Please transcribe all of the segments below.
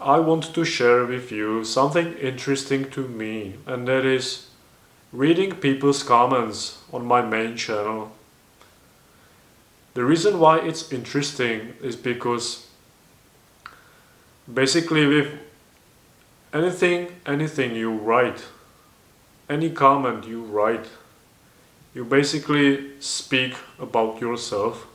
I want to share with you something interesting to me, and that is reading people's comments on my main channel. The reason why it's interesting is because basically with anything you write, any comment you write, you basically speak about yourself.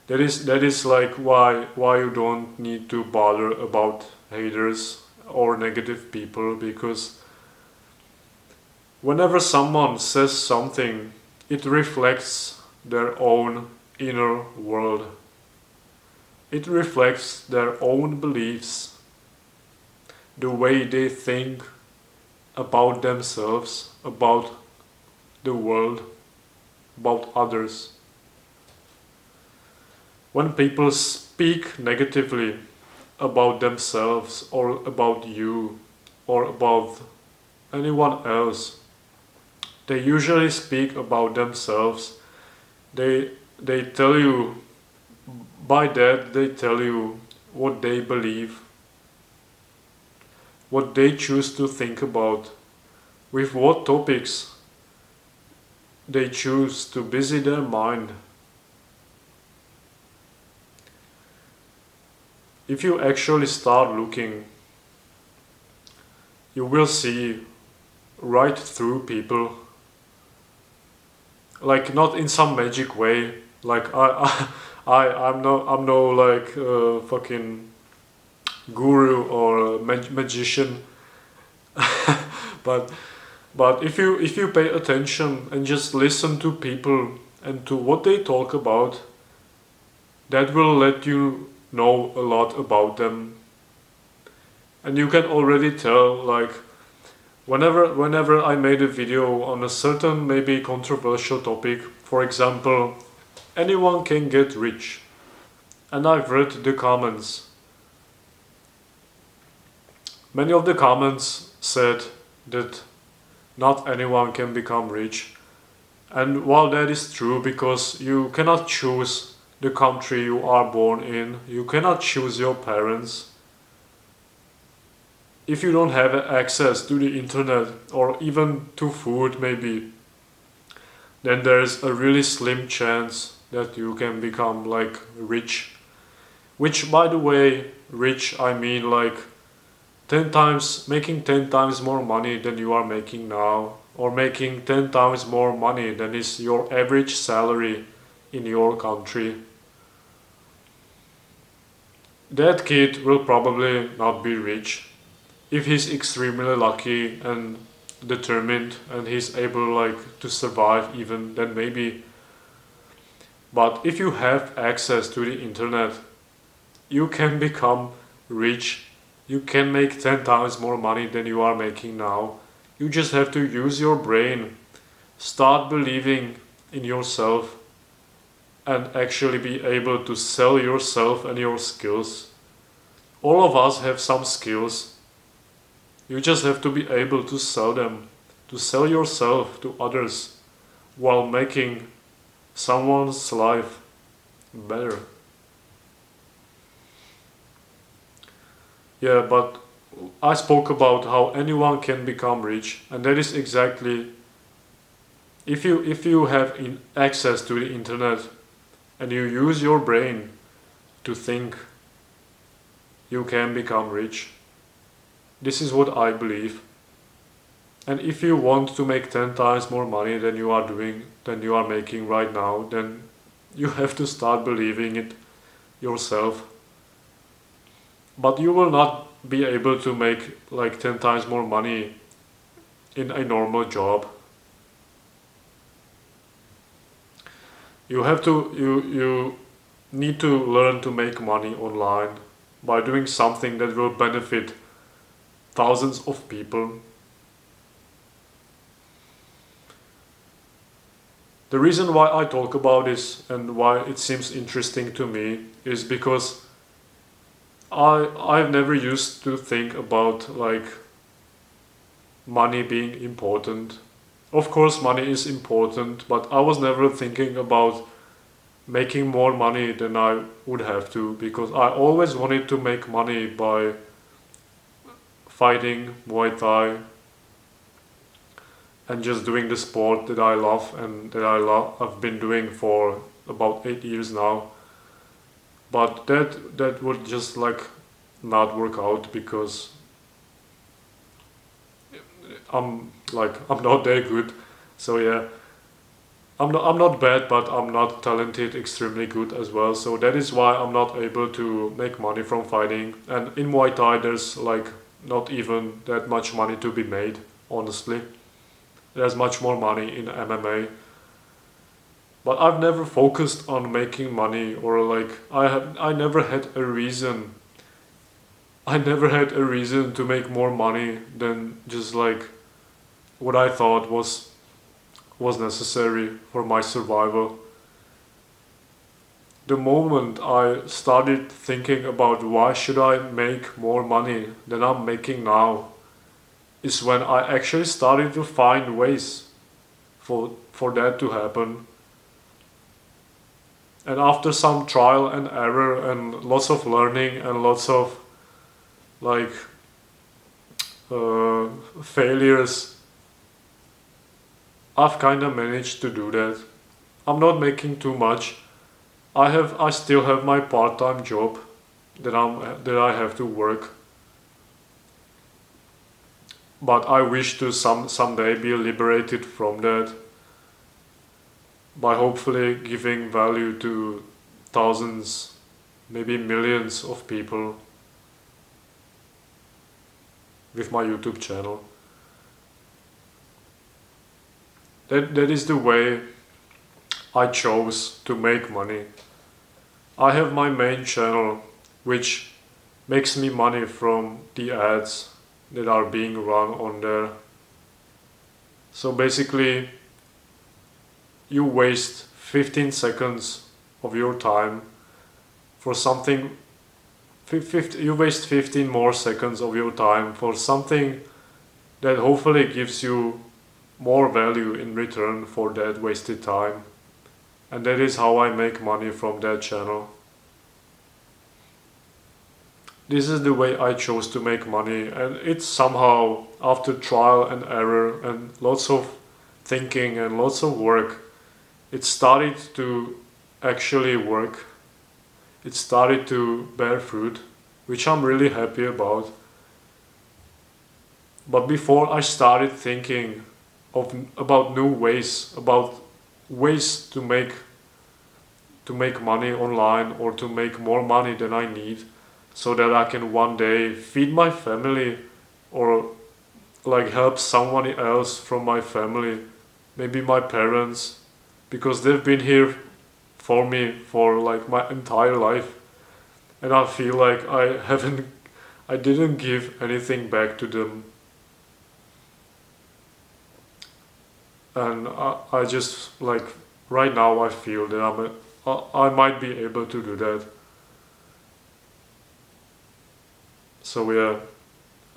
That is like why you don't need to bother about haters or negative people, because whenever someone says something, it reflects their own inner world. It reflects their own beliefs, the way they think about themselves, about the world, about others. When people speak negatively about themselves or about you or about anyone else, they usually speak about themselves. They tell you, by that they tell you what they believe, what they choose to think about, with what topics they choose to busy their mind. If you actually start looking, you will see right through people, like not in some magic way, like I'm no like fucking guru or magician, but if you pay attention and just listen to people and to what they talk about, that will let you know a lot about them. And you can already tell, like, whenever I made a video on a certain maybe controversial topic, for example, anyone can get rich, and I've read the comments. Many of the comments said that not anyone can become rich. And while that is true, because you cannot choose the country you are born in, you cannot choose your parents. If you don't have access to the internet or even to food maybe, then there's a really slim chance that you can become like rich. Which, by the way, rich I mean like 10 times, making 10 times more money than you are making now, or making 10 times more money than is your average salary in your country. That kid will probably not be rich. If he's extremely lucky and determined and he's able like to survive even, then maybe. But if you have access to the internet, you can become rich. You can make 10 times more money than you are making now. You just have to use your brain, start believing in yourself, and actually be able to sell yourself and your skills. All of us have some skills. You just have to be able to sell them, to sell yourself to others while making someone's life better. Yeah, but I spoke about how anyone can become rich, and that is exactly, if you have access to the internet and you use your brain to think, you can become rich. This is what I believe. And if you want to make 10 times more money than you are making right now, then you have to start believing it yourself. But you will not be able to make like 10 times more money in a normal job. You need to learn to make money online by doing something that will benefit thousands of people. The reason why I talk about this and why it seems interesting to me is because I've never used to think about like money being important. Of course money is important, but I was never thinking about making more money than I would have to, because I always wanted to make money by fighting Muay Thai and just doing the sport that I love and that I've been doing for about 8 years now. But that would just like not work out because I'm not that good. So yeah, I'm not bad, but I'm not talented extremely good as well. So that is why I'm not able to make money from fighting. And in Muay Thai, there's like not even that much money to be made, honestly. There's much more money in MMA. But I've never focused on making money, or like I never had a reason. I never had a reason to make more money than just like what I thought was necessary for my survival. The moment I started thinking about why should I make more money than I'm making now is when I actually started to find ways for that to happen. And after some trial and error and lots of learning and lots of like uh, failures, I've kind of managed to do that. I'm not making too much. I still have my part-time job that I have to work, but I wish to someday be liberated from that by hopefully giving value to thousands, maybe millions of people with my YouTube channel. That is the way I chose to make money. I have my main channel, which makes me money from the ads that are being run on there. So basically, you waste 15 seconds of your time for something. You waste 15 more seconds of your time for something that hopefully gives you more value in return for that wasted time. And that is how I make money from that channel. This is the way I chose to make money, and it's somehow, after trial and error and lots of thinking and lots of work, it started to actually work. It started to bear fruit, which I'm really happy about. But before I started thinking about new ways, about ways to make money online or to make more money than I need, so that I can one day feed my family or like help someone else from my family, maybe my parents, because they've been here for me for like my entire life, and I feel like I didn't give anything back to them. And I just like right now I feel that I might be able to do that. So yeah,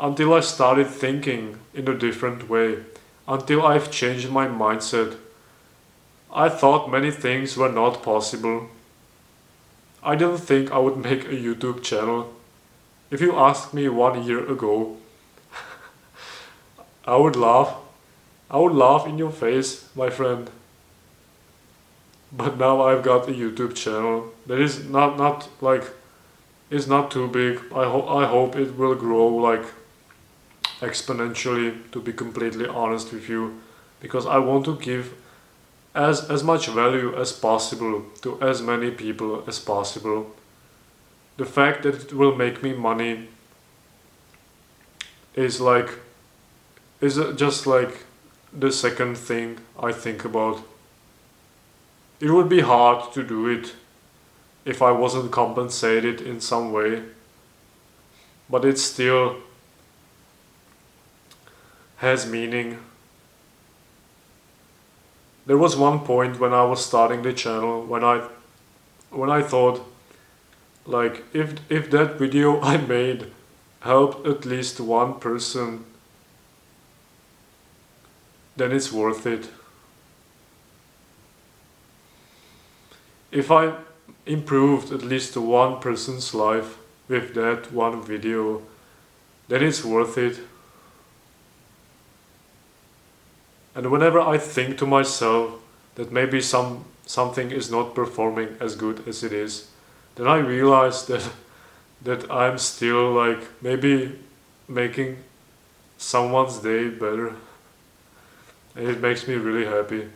until I started thinking in a different way, until I've changed my mindset, I thought many things were not possible. I didn't think I would make a YouTube channel. If you asked me 1 year ago, I would laugh. I would laugh in your face, my friend. But now I've got a YouTube channel that is not like it's not too big. I hope it will grow like exponentially, to be completely honest with you, because I want to give as much value as possible to as many people as possible. The fact that it will make me money is like is just like the second thing I think about. It would be hard to do it if I wasn't compensated in some way, but it still has meaning. There was one point when I was starting the channel when I thought like if that video I made helped at least one person, then it's worth it. if I improved at least one person's life with that one video, then it's worth it. And whenever I think to myself that maybe something is not performing as good as it is, then I realize that I'm still like maybe making someone's day better, and it makes me really happy.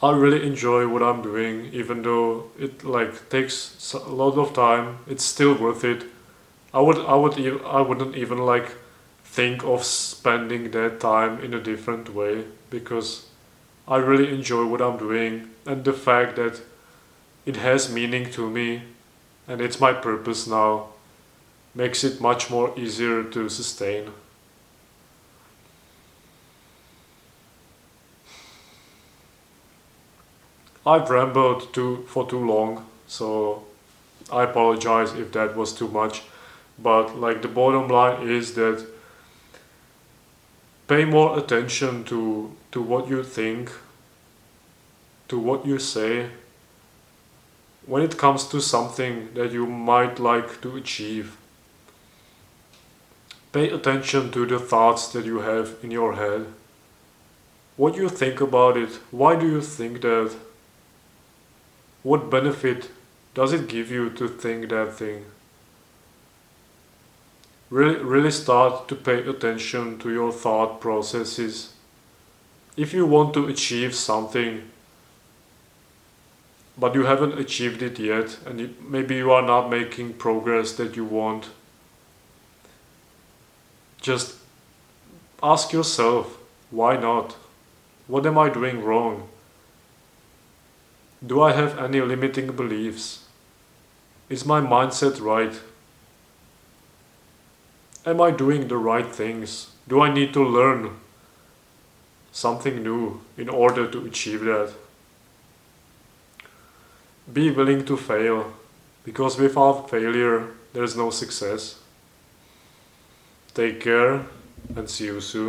I really enjoy what I'm doing, even though it like takes a lot of time. It's still worth it. I wouldn't even like think of spending that time in a different way, because I really enjoy what I'm doing, and the fact that it has meaning to me and it's my purpose now makes it much more easier to sustain. I've rambled for too long, so I apologize if that was too much. But like the bottom line is that pay more attention to what you think, to what you say, when it comes to something that you might like to achieve. Pay attention to the thoughts that you have in your head. What you think about it, why do you think that? What benefit does it give you to think that thing? Really start to pay attention to your thought processes. If you want to achieve something, but you haven't achieved it yet, and maybe you are not making progress that you want, just ask yourself, why not? What am I doing wrong? Do I have any limiting beliefs? Is my mindset right? Am I doing the right things? Do I need to learn something new in order to achieve that? Be willing to fail, because without failure there is no success. Take care and see you soon.